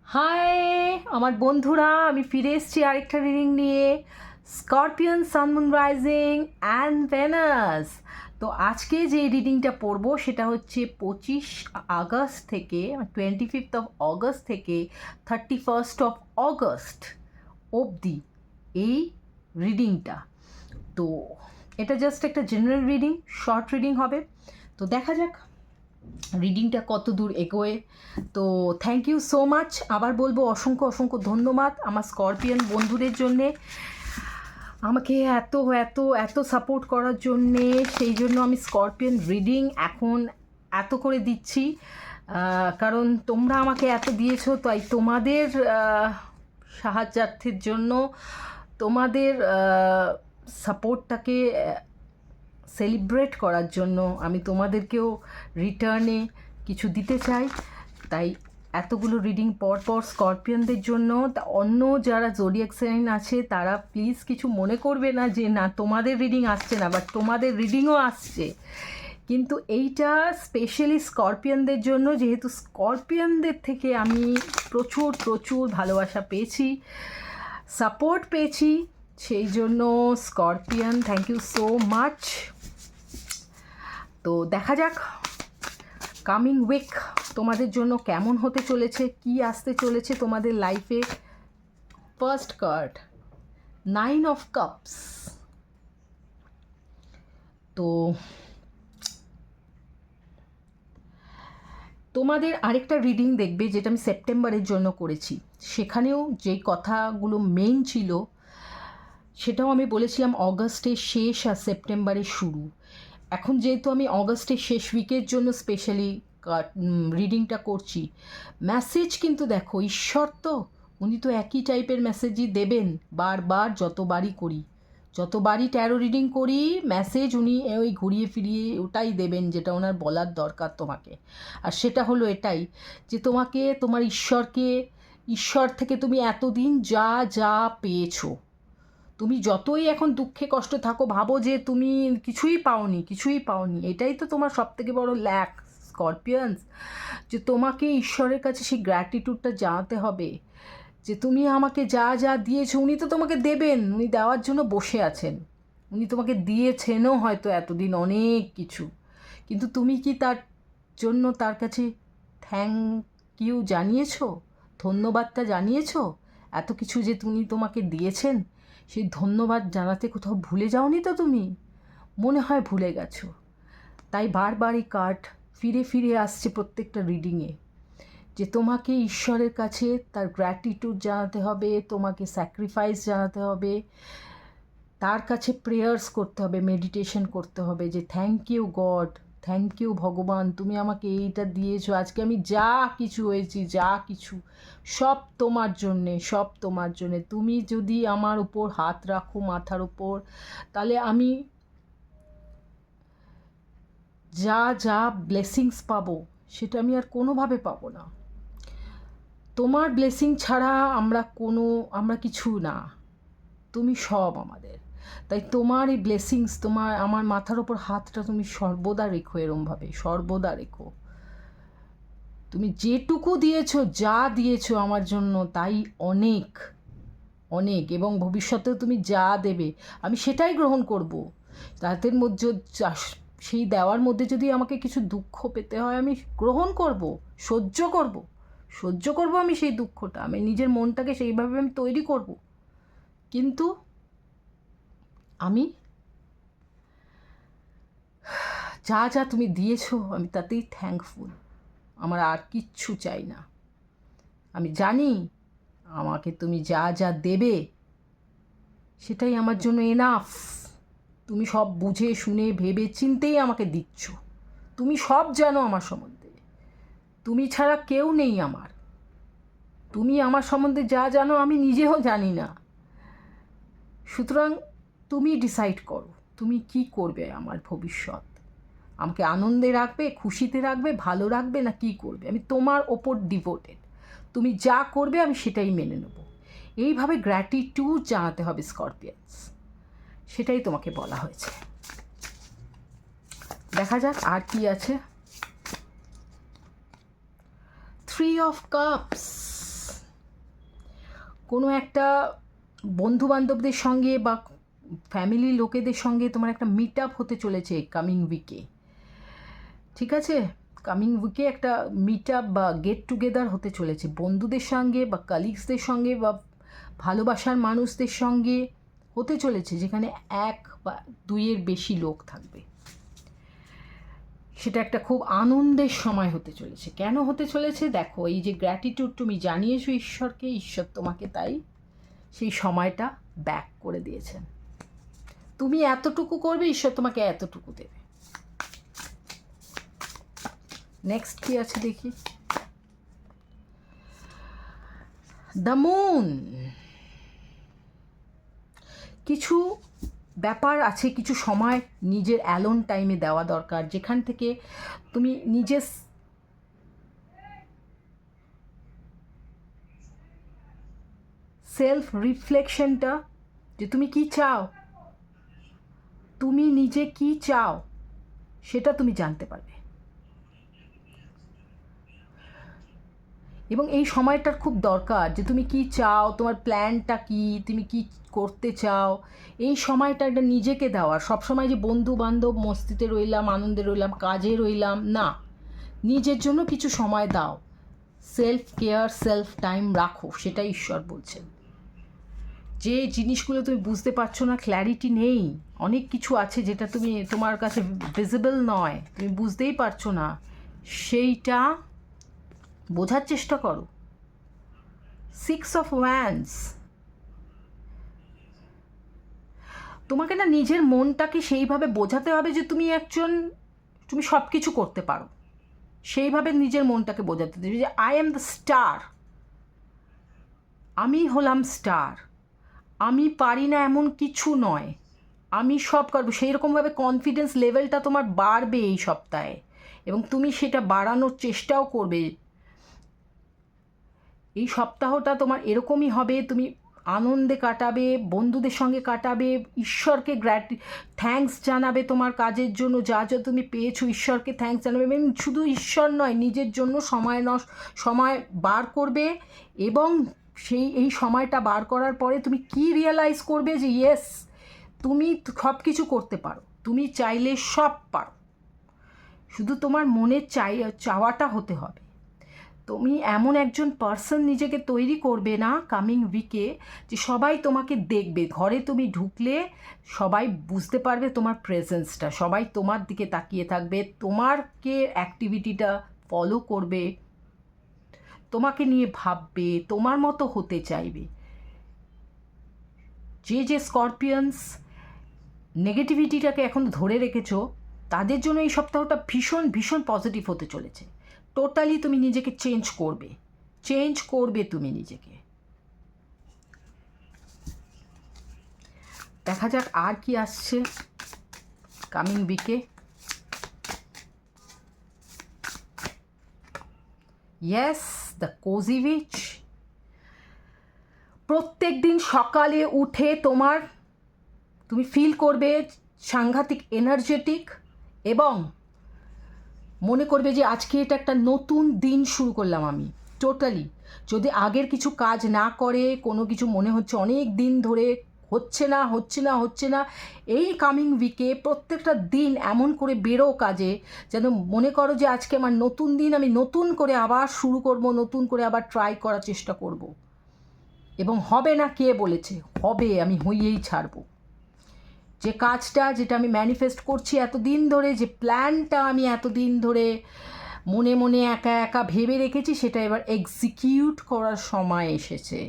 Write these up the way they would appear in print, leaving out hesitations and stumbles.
High আমার বন্ধুরা, আমি ফিরে এসেছি আরেকটা রিডিং নিয়ে। Scorpion, sun, moon rising and Venus. তো আজকে যে রিডিংটা পড়বো সেটা হচ্ছে 25 আগস্ট থেকে 25 অগস্ট থেকে 31 অগস্ট অবধি এই রিডিংটা। তো এটা জাস্ট একটা জেনারেল রিডিং, শর্ট রিডিং হবে। তো দেখা যাক রিডিংটা কত দূর এগোয়। তো থ্যাংক ইউ সো মাচ, আবার বলবো অসংখ্য অসংখ্য ধন্যবাদ আমার স্করপিয়ন বন্ধুদের জন্যে, আমাকে এত এত এত সাপোর্ট করার জন্যে। সেই জন্য আমি স্করপিয়ন রিডিং এখন এত করে দিচ্ছি, কারণ তোমরা আমাকে এত দিয়েছো, তাই তোমাদের সাহায্যার্থের জন্য, তোমাদের সাপোর্টটাকে সেলিব্রেট করার জন্য আমি তোমাদেরকেও রিটার্নে কিছু দিতে চাই। তাই এতগুলো রিডিং পর স্করপিয়নদের জন্য। অন্য যারা জোডিয়াক সাইন আছে তারা প্লিজ কিছু মনে করবে না যে না তোমাদের রিডিং আসছে না, বাট তোমাদের রিডিংও আসছে, কিন্তু এইটা স্পেশালি স্করপিয়নদের জন্য, যেহেতু স্করপিয়নদের থেকে আমি প্রচুর প্রচুর ভালোবাসা পেয়েছি, সাপোর্ট পেয়েছি। সেই জন্য scorpion, thank you so much. তো দেখা যাক কামিং উইক তোমাদের জন্য কেমন হতে চলেছে, কি আসতে চলেছে তোমাদের লাইফে। First card, 9 of cups. তো তোমাদের আরেকটা রিডিং দেখবে যেটা আমি সেপ্টেম্বরের জন্য করেছি, সেখানেও যেই কথাগুলো মেইন ছিল সেটাও আমি বলেছিলাম অগস্টের শেষ আর সেপ্টেম্বরের শুরু। এখন যেহেতু আমি অগস্টের শেষ উইকের জন্য স্পেশালি রিডিংটা করছি, মেসেজ কিন্তু দেখো ঈশ্বর তো উনি তো একই টাইপের মেসেজই দেবেন বারবার, যতবারই ট্যারো রিডিং করি মেসেজ উনি ওই ঘুরিয়ে ফিরিয়ে ওটাই দেবেন যেটা ওনার বলার দরকার তোমাকে। আর সেটা হলো এটাই যে তোমাকে তোমার ঈশ্বর থেকে তুমি এতদিন যা যা পেয়েছো, তুমি যতই এখন দুঃখে কষ্ট থাকো, ভাবো যে তুমি কিছুই পাওনি, এটাই তো তোমার সবথেকে বড় ল্যাক স্করপিয়ন্স, যে তোমাকে ঈশ্বরের কাছে সেই গ্র্যাটিটিউডটা জানাতে হবে যে তুমি আমাকে যা যা দিয়েছো উনি তো তোমাকে দেবেন, উনি দেওয়ার জন্য বসে আছেন, উনি তোমাকে দিয়েছেনও হয়তো এতদিন অনেক কিছু, কিন্তু তুমি কি তার জন্য তার কাছে থ্যাংক ইউ জানিয়েছো, ধন্যবাদটা জানিয়েছো? এত কিছু যে উনি তোমাকে দিয়েছেন সেই ধন্যবাদ জানাতে কোথাও ভুলে যাওনি তো তুমি? মনে হয় ভুলে গেছো। তাই বারবার এই কার্ড ফিরে ফিরে আসছে প্রত্যেকটা রিডিংয়ে, যে তোমাকে ঈশ্বরের কাছে তার গ্র্যাটিটিউড জানাতে হবে, তোমাকে স্যাক্রিফাইস জানাতে হবে, তার কাছে প্রেয়ার্স করতে হবে, মেডিটেশন করতে হবে, যে thank you God, thank you Bhagwan, তুমি আমাকে এইটা দিয়েছো, আজকে আমি যা কিছু হয়েছি, যা কিছু সব তোমার জন্যে। তুমি যদি আমার উপর হাত রাখো মাথার উপর, তাহলে আমি যা যা ব্লেসিংস পাবো সেটা আমি আর কোনোভাবে পাবো না। তোমার ব্লেসিং ছাড়া আমরা কিছু না, তুমি সব আমাদের। তাই তোমার এই ব্লেসিংস, আমার মাথার ওপর হাতটা তুমি সর্বদা রেখো, এরমভাবে সর্বদা রেখো। তুমি যেটুকু দিয়েছো, যা দিয়েছো আমার জন্য তাই অনেক অনেক, এবং ভবিষ্যতেও তুমি যা দেবে আমি সেটাই গ্রহণ করব। তাদের মধ্যে সেই দেওয়ার মধ্যে যদি আমাকে কিছু দুঃখ পেতে হয় আমি গ্রহণ করব, সহ্য করব আমি সেই দুঃখটা, আমি নিজের মনটাকে সেইভাবে আমি তৈরি করব, কিন্তু আমি যা যা তুমি দিয়েছো আমি তাতেই থ্যাঙ্কফুল, আমার আর কিচ্ছু চাই না। আমি জানি আমাকে তুমি যা যা দেবে সেটাই আমার জন্য এনাফ। তুমি সব বুঝে শুনে ভেবে চিন্তেই আমাকে দিচ্ছ, তুমি সব জানো আমার সম্বন্ধে, তুমি ছাড়া কেউ নেই আমার, তুমি আমার সম্বন্ধে যা জানো আমি নিজেও জানি না। সুতরাং তুমি ডিসাইড করো তুমি কি করবে, আমার ভবিষ্যৎ আমাকে আনন্দে রাখবে, খুশিতে রাখবে, ভালো রাখবে, না কি করবে? আমি তোমার ওপর ডিভোটেড, তুমি যা করবে আমি সেটাই মেনে নেব। এইভাবে গ্র্যাটিটিউড জানাতে হবে স্করপিয়ন্স, সেটাই তোমাকে বলা হয়েছে। দেখা যাক আর কি আছে। 3 অফ কাপস, কোনো একটা বন্ধুবান্ধবদের সঙ্গে বা ফ্যামিলি লোকেদের সঙ্গে তোমার একটা মিট আপ হতে চলেছে কামিং উইকে, ঠিক আছে? কামিং উইকে একটা মিট আপ বা গেট টুগেদার হতে চলেছে বন্ধুদের সঙ্গে বা কালিগসদের সঙ্গে বা ভালোবাসার মানুষদের সঙ্গে হতে চলেছে, যেখানে এক বা দুইয়ের বেশি লোক থাকবে। সেটা একটা খুব আনন্দের সময় হতে চলেছে। কেন হতে চলেছে দেখো, এই যে গ্র্যাটিটিউড তুমি জানিয়েছো ঈশ্বরকে, ঈশ্বর তোমাকে তাই সেই সময়টা ব্যাক করে দিয়েছেন। তুমি এতটুকু করবে, ঈশ্বর তোমাকে এতটুকু দেবে। নেক্সট কি আছে দেখি। The moon. কিছু ব্যাপার আছে, কিছু সময় নিজের অ্যালোন টাইমে দেওয়া দরকার, যেখান থেকে তুমি নিজের সেলফ রিফ্লেকশনটা, যে তুমি কি চাও, তুমি নিজে কি চাও সেটা তুমি জানতে পারবে। এবং এই সময়টার খুব দরকার যে তুমি কি চাও, তোমার প্ল্যানটা কি, তুমি কি করতে চাও। এই সময়টা একটা নিজেকে দেওয়ার। সবসময় যে বন্ধু বান্ধব মস্তিতে রইলাম, আনন্দে রইলাম, কাজে রইলাম না, নিজের জন্য কিছু সময় দাও। সেলফ কেয়ার, সেলফ টাইম রাখো, সেটা ঈশ্বর বলছেন। যে জিনিসগুলো তুমি বুঝতে পারছো না, ক্ল্যারিটি নেই, অনেক কিছু আছে যেটা তুমি তোমার কাছে ভিজিবল নয়, তুমি বুঝতেই পারছো না, সেইটা বোঝার চেষ্টা করো। 6 অফ ওয়ান্ডস। তোমাকে না নিজের মনটাকে সেইভাবে বোঝাতে হবে যে তুমি সব কিছু করতে পারো। সেইভাবে নিজের মনটাকে বোঝাতে হবে যে আই এম দ্য স্টার, আমি হলাম স্টার, আমি পারি না এমন কিছু নয়, আমি সব করবো। সেই রকমভাবে কনফিডেন্স লেভেলটা তোমার বাড়বে এই সপ্তাহে, এবং তুমি সেটা বাড়ানোর চেষ্টাও করবে। এই সপ্তাহটা তোমার এরকমই হবে, তুমি আনন্দে কাটাবে, বন্ধুদের সঙ্গে কাটাবে, ঈশ্বরকে থ্যাঙ্কস জানাবে তোমার কাজের জন্য, যা যা তুমি পেয়েছো ঈশ্বরকে থ্যাঙ্কস জানাবে। এবং শুধু ঈশ্বর নয়, নিজের জন্য সময় বার করবে। এবং এই সময়টা বার করার পরে তুমি কি রিয়েলাইজ করবে যে ইয়েস, তুমি সব কিছু করতে পারো, তুমি চাইলে সব পারো, শুধু তোমার মনের চাওয়াটা হতে হবে। তুমি এমন একজন পার্সন নিজেকে তৈরি করবে না কামিং উইকে, যে সবাই তোমাকে দেখবে, ঘরে তুমি ঢুকলে সবাই বুঝতে পারবে তোমার প্রেজেন্সটা, সবাই তোমার দিকে তাকিয়ে থাকবে, তোমারকে অ্যাক্টিভিটিটা ফলো করবে, তোমাকে নিয়ে ভাববে, তোমার মতো হতে চাইবে। যে স্করপিয়ানস নেগেটিভিটিটাকে এখন ধরে রেখেছো, তাদের জন্য এই সপ্তাহটা ভীষণ ভীষণ পজিটিভ হতে চলেছে। টোটালি তুমি নিজেকে চেঞ্জ করবে তুমি নিজেকে। দেখা যাক আর কি আসছে কামিং উইকে। Yes, the cosy which. প্রত্যেক দিন সকালে উঠে তুমি ফিল করবে সাংঘাতিক এনার্জেটিক, এবং মনে করবে যে আজকে এটা একটা নতুন দিন শুরু করলাম আমি। টোটালি যদি আগের কিছু কাজ না করে, কোনো কিছু মনে হচ্ছে অনেক দিন ধরে হচ্ছে না, এই কামিং উইকে প্রত্যেকটা দিন এমন করে বেরো কাজে, যেন মনে করো যে আজকে আমার নতুন দিন, আমি নতুন করে আবার শুরু করব, নতুন করে আবার ট্রাই করার চেষ্টা করব। এবং হবে না কে বলেছে, হবে, আমি হইয়েই ছাড়বো। যে কাজটা, যেটা আমি ম্যানিফেস্ট করছি এতদিন ধরে, যে প্ল্যানটা আমি এতদিন ধরে মনে মনে একা একা ভেবে রেখেছি, সেটা এবার এক্সিকিউট করার সময় এসেছে।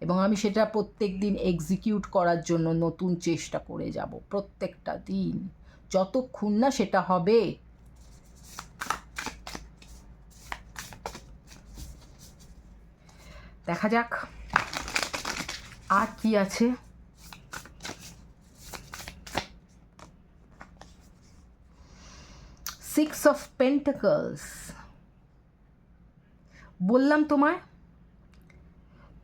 এবং আমি সেটা প্রত্যেক দিন এক্সিকিউট করার জন্য নতুন চেষ্টা করে যাব, প্রত্যেকটা দিন, যতক্ষণ না সেটা হবে। দেখা যাক আর কি আছে। Six of pentacles. বললাম তোমায়,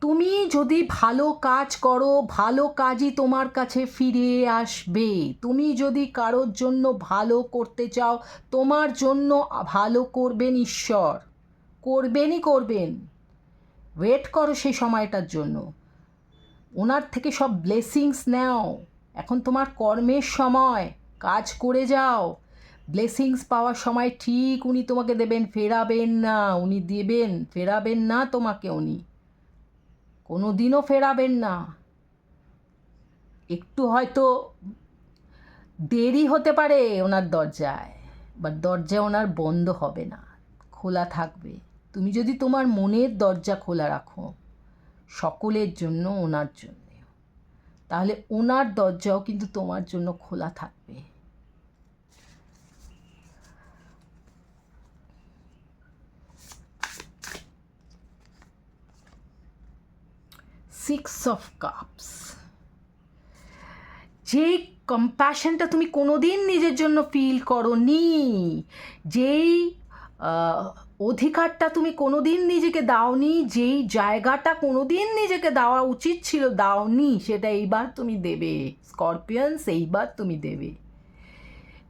তুমি যদি ভালো কাজ করো, ভালো কাজই তোমার কাছে ফিরে আসবে। তুমি যদি কারোর জন্য ভালো করতে চাও, তোমার জন্য ভালো করবেন ঈশ্বর, করবেন। ওয়েট করো সেই সময়টার জন্য। ওনার থেকে সব ব্লেসিংস নাও। এখন তোমার কর্মের সময়, কাজ করে যাও। ব্লেসিংস পাওয়ার সময় ঠিক উনি তোমাকে দেবেন, ফেরাবেন না। উনি দেবেন, ফেরাবেন না তোমাকে। উনি কোনো দিনও ফেরাবেন না। একটু হয়তো দেরি হতে পারে ওনার দরজায়, বাট দরজা ওনার বন্ধ হবে না, খোলা থাকবে। তুমি যদি তোমার মনের দরজা খোলা রাখো সকলের জন্য, ওনার জন্য, তাহলে ওনার দরজাও কিন্তু তোমার জন্য খোলা থাকবে। সিক্স অফ কাপস, যেই কম্প্যাশনটা তুমি কোনোদিন নিজের জন্য ফিল করোনি, যেই অধিকারটা তুমি কোনোদিন নিজেকে দাওনি, যেই জায়গাটা কোনোদিন নিজেকে দেওয়া উচিত ছিল দাওনি, সেটা এইবার তুমি দেবে স্করপিয়ন্স, এইবার তুমি দেবে।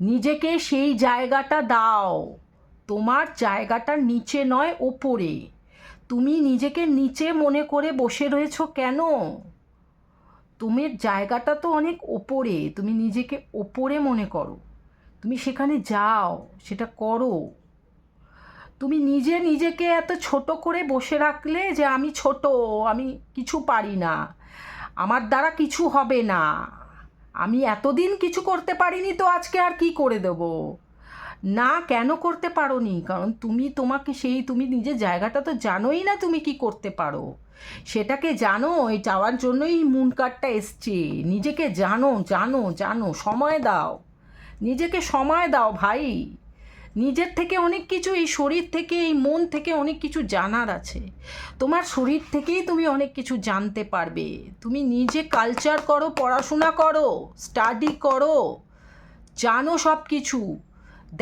নিজেকে সেই জায়গাটা দাও। তোমার জায়গাটা নিচে নয়, ওপরে। তুমি নিজেকে নিচে মনে করে বসে রয়েছো কেন? তোমার জায়গাটা তো অনেক ওপরে, তুমি নিজেকে ওপরে মনে করো। তুমি সেখানে যাও, সেটা করো। তুমি নিজেকে এত ছোট করে বসে রাখলে যে আমি ছোট, আমি কিছু পারি না, আমার দ্বারা কিছু হবে না, আমি এতদিন কিছু করতে পারিনি, তো আজকে আর কি করে দেব? না, কেন করতে পারোনি? কারণ তোমাকে তুমি নিজের জায়গাটা তো জানোই না তুমি কি করতে পারো। সেটাকে জানো, এই চাওয়ার জন্যই মুন কার্ডটা এসছে। নিজেকে জানো, জানো, জানো। সময় দাও, নিজেকে সময় দাও ভাই। নিজের থেকে অনেক কিছু, এই শরীর থেকে, এই মন থেকে অনেক কিছু জানার আছে। তোমার শরীর থেকেই তুমি অনেক কিছু জানতে পারবে। তুমি নিজে কালচার করো, পড়াশোনা করো, স্টাডি করো, জানো সব কিছু।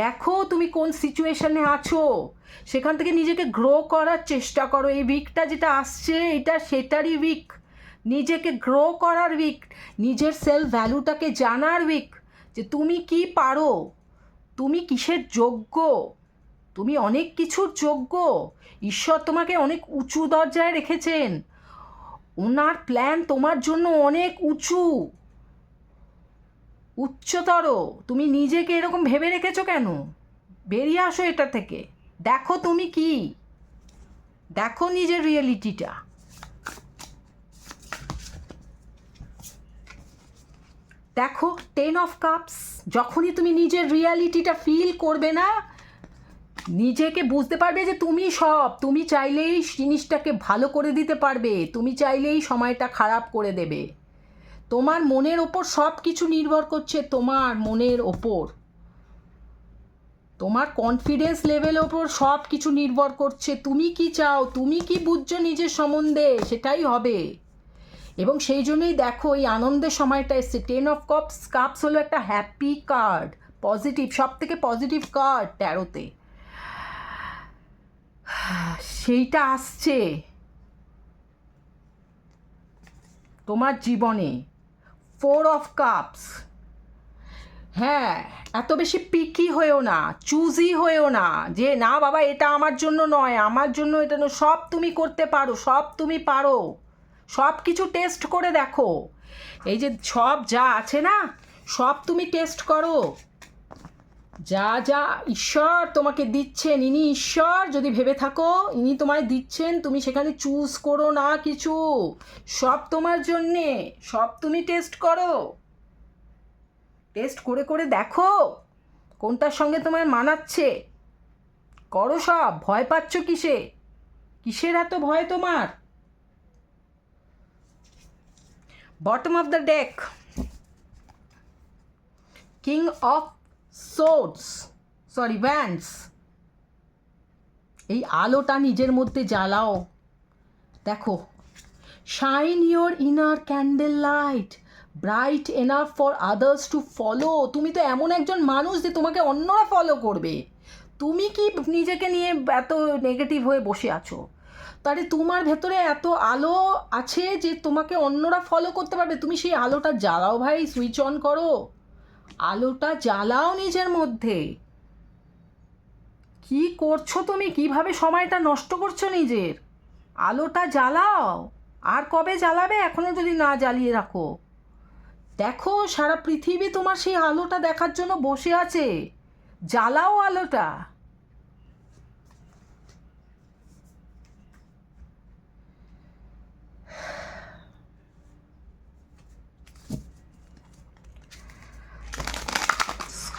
দেখো তুমি কোন সিচুয়েশনে আছো, সেখান থেকে নিজেকে গ্রো করার চেষ্টা করো। এই উইকটা যেটা আসছে, এটা সেটারই উইক। নিজেকে গ্রো করার উইক, নিজের সেলফ ভ্যালুটাকে জানার উইক, যে তুমি কি পারো, তুমি কিসের যোগ্য। তুমি অনেক কিছুর যোগ্য। ঈশ্বর তোমাকে অনেক উঁচু দরজায় রেখেছেন। ওনার প্ল্যান তোমার জন্য অনেক উঁচু, উচ্চতর। তুমি নিজেকে এরকম ভেবে রেখেছো কেন? বেরিয়ে আসো এটা থেকে। দেখো তুমি কি, দেখো নিজের রিয়েলিটিটা। দেখো 10 অফ কাপস। যখনই তুমি নিজের রিয়ালিটিটা ফিল করবে না, নিজেকে বুঝতে পারবে যে তুমি সব, তুমি চাইলেই জিনিসটাকে ভালো করে দিতে পারবে, তুমি চাইলেই সময়টা খারাপ করে দেবে। তোমার মনের ওপর সব কিছু নির্ভর করছে, তোমার মনের ওপর, তোমার কনফিডেন্স লেভেলের ওপর সব কিছু নির্ভর করছে। তুমি কি চাও, তুমি কি বুঝছো নিজের সম্বন্ধে, সেটাই হবে। এবং সেই জন্যই দেখো এই আনন্দের সময়টা এসছে। 10 অফ কাপস হলো একটা হ্যাপি কার্ড, পজিটিভ, সব থেকে পজিটিভ কার্ড ট্যারোতে। সেইটা আসছে তোমার জীবনে। 4 অফ কাপস। হ্যাঁ, এত বেশি পিকি হয়েও না, চুজি হয়েও না, যে না বাবা এটা আমার জন্য নয়, আমার জন্য এটা নয়। সব তুমি করতে পারো, সব তুমি পারো, সব কিছু টেস্ট করে দেখো। এই যে সব যা আছে না, সব তুমি টেস্ট করো। যা যা ঈশ্বর তোমাকে দিচ্ছেন, ইনি ঈশ্বর যদি ভেবে থাকো, ইনি তোমায় দিচ্ছেন, তুমি সেখানে চুজ করো না কিছু। সব তোমার জন্যে, সব তুমি টেস্ট করো। টেস্ট করে করে দেখো কোনটার সঙ্গে তোমায় মানাচ্ছে। করো সব। ভয় পাচ্ছ কিসে? কিসের এত ভয় তোমার? Bottom of the deck, king of swords, sorry wands. এই আলোটা নিজের মধ্যে জ্বালাও। দেখো, shine your inner candle light bright enough for others to follow. তুমি তো এমন একজন মানুষ যে তোমাকে অন্যরা ফলো করবে। তুমি কি নিজেকে নিয়ে এত নেগেটিভ হয়ে বসে আছো? তাহলে তোমার ভেতরে এত আলো আছে যে তোমাকে অন্যরা ফলো করতে পারবে। তুমি সেই আলোটা জ্বালাও ভাই, সুইচ অন করো, আলোটা জ্বালাও নিজের মধ্যে। কি করছো তুমি? কিভাবে সময়টা নষ্ট করছো নিজের? আলোটা জ্বালাও। আর কবে জ্বালাবে? এখনো যদি না জ্বালিয়ে রাখো, দেখো সারা পৃথিবী তোমার সেই আলোটা দেখার জন্য বসে আছে। জ্বালাও আলোটা।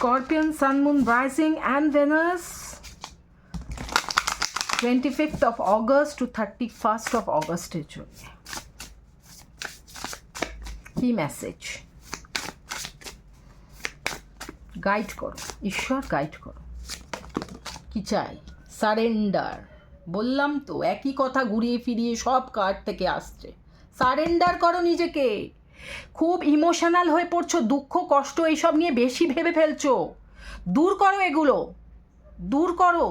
Scorpion, Sun, Moon, Rising and Venus, 25th of August to 31st of August এর জন্য কি মেসেজ? গাইড করো ঈশ্বর, গাইড করো। কি চাই? সারেন্ডার। বললাম তো, একই কথা ঘুরিয়ে ফিরিয়ে সব কার্ড থেকে আসছে। সারেন্ডার করো নিজেকে। খুব ইমোশনাল হয়ে পড়ছো, দুঃখ কষ্ট এইসব নিয়ে বেশি ভেবে ফেলছো। দূর করো এগুলো, দূর করো।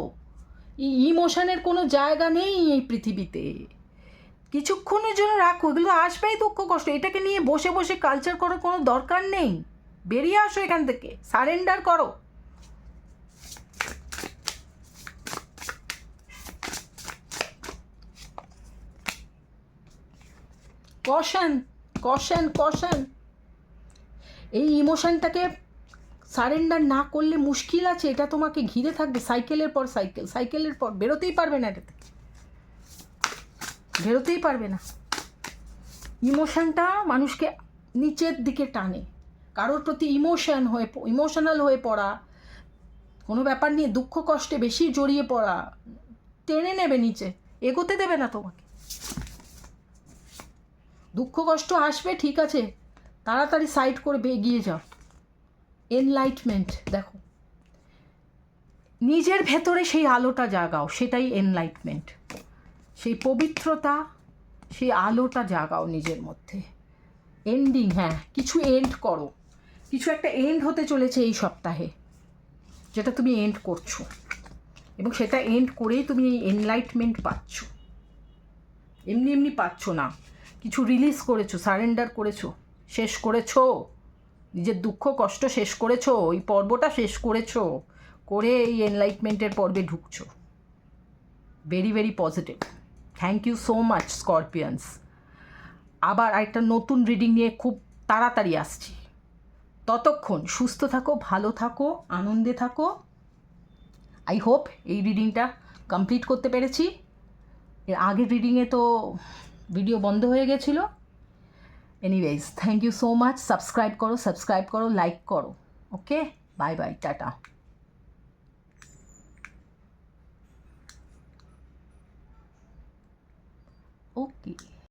ইমোশনের কোনো জায়গা নেই এই পৃথিবীতে। কিছুক্ষণের জন্য রাখো, এগুলো আসবেই দুঃখ কষ্ট। এটাকে নিয়ে বসে বসে কালচার করার কোনো দরকার নেই। বেরিয়ে আসো এখান থেকে, সারেন্ডার করো। Caution, caution, caution. এই ইমোশনটাকে সারেন্ডার না করলে মুশকিল আছে। এটা তোমাকে ঘিরে থাকবে সাইকেলের পর সাইকেল, সাইকেলের পর। বেরোতেই পারবে না এটাতে, বেরোতেই পারবে না। ইমোশনটা মানুষকে নিচের দিকে টানে। কারোর প্রতি ইমোশনাল হয়ে পড়া, কোনো ব্যাপার নিয়ে দুঃখ কষ্টে বেশি জড়িয়ে পড়া টেনে নেবে নিচে, এগোতে দেবে না তোমাকে। দুঃখ কষ্ট আসবে, ঠিক আছে, তাড়াতাড়ি সাইড করে এগিয়ে যাও। এনলাইটমেন্ট দেখো, নিজের ভেতরে সেই আলোটা জাগাও, সেটাই এনলাইটমেন্ট। সেই পবিত্রতা, সেই আলোটা জাগাও নিজের মধ্যে। এন্ডিং, হ্যাঁ, কিছু এন্ড করো। কিছু একটা এন্ড হতে চলেছে এই সপ্তাহে, যেটা তুমি এন্ড করছো, এবং সেটা এন্ড করেই তুমি এই এনলাইটমেন্ট পাচ্ছ। এমনি এমনি পাচ্ছ না, কিছু রিলিজ করেছো, সারেন্ডার করেছো, শেষ করেছো। নিজের দুঃখ কষ্ট শেষ করেছো, ওই পর্বটা শেষ করেছো, করে এই এনলাইটমেন্টের পর্বে ঢুকছো। Very very positive. Thank you so much Scorpions. আবার একটা নতুন রিডিং নিয়ে খুব তাড়াতাড়ি আসছি। ততক্ষণ সুস্থ থাকো, ভালো থাকো, আনন্দে থাকো। আই হোপ এই রিডিংটা কমপ্লিট করতে পেরেছি। এর আগের রিডিংয়ে তো ভিডিও বন্ধ হয়ে গেছিলো। Anyways, thank you so much. Subscribe করো, লাইক করো। ওকে, বাই বাই, টাটা। ওকে।